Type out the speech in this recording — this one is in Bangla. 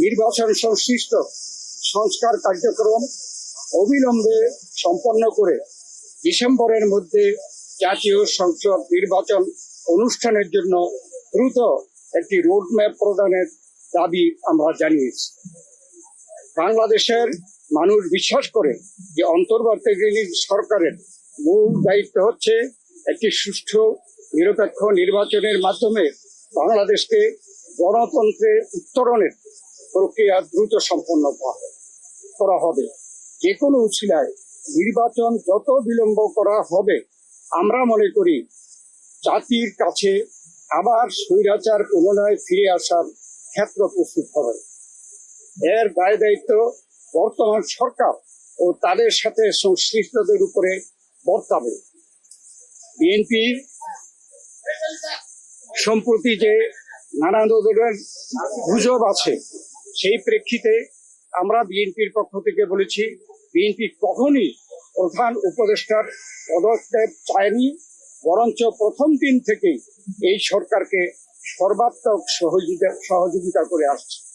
নির্বাচন সংশ্লিষ্ট সংস্কার কার্যক্রম অবিলম্বে সম্পন্ন করে ডিসেম্বরের মধ্যে জাতীয় সংসদ নির্বাচন অনুষ্ঠানের জন্য দ্রুত একটি রোডম্যাপ প্রদানের দাবি আমরা জানিয়েছি। বাংলাদেশের মানুষ বিশ্বাস করে যে অন্তর্বর্তীকালীন সরকারের মূল দায়িত্ব হচ্ছে একটি সুষ্ঠু নিরপেক্ষ নির্বাচনের মাধ্যমে বাংলাদেশকে গণতন্ত্রে উত্তরণের প্রক্রিয়া দ্রুত সম্পন্ন করা হবে। যে কোনো উছিলায় নির্বাচন যত বিলম্ব করা হবে, আমরা মনে করি জাতির কাছে আবার স্বৈরাচার পুনরায় ফিরে আসার ক্ষেত্র প্রস্তুত হবে। এর দায় দায়িত্ব বর্তমান সরকার ও তাদের সাথে সংশ্লিষ্টদের উপরে বর্তাবে। বিএনপি সম্প্রতি যে নানা ধরনের গুজব আছে, সেই প্রেক্ষিতে আমরা বিএনপির পক্ষ থেকে বলেছি, বিএনপি কখনই প্রধান উপদেষ্টার পদক্ষেপ চায়নি, বরঞ্চ প্রথম দিন থেকেই এই সরকারকে সর্বাত্মক সহযোগিতা করে আসছে।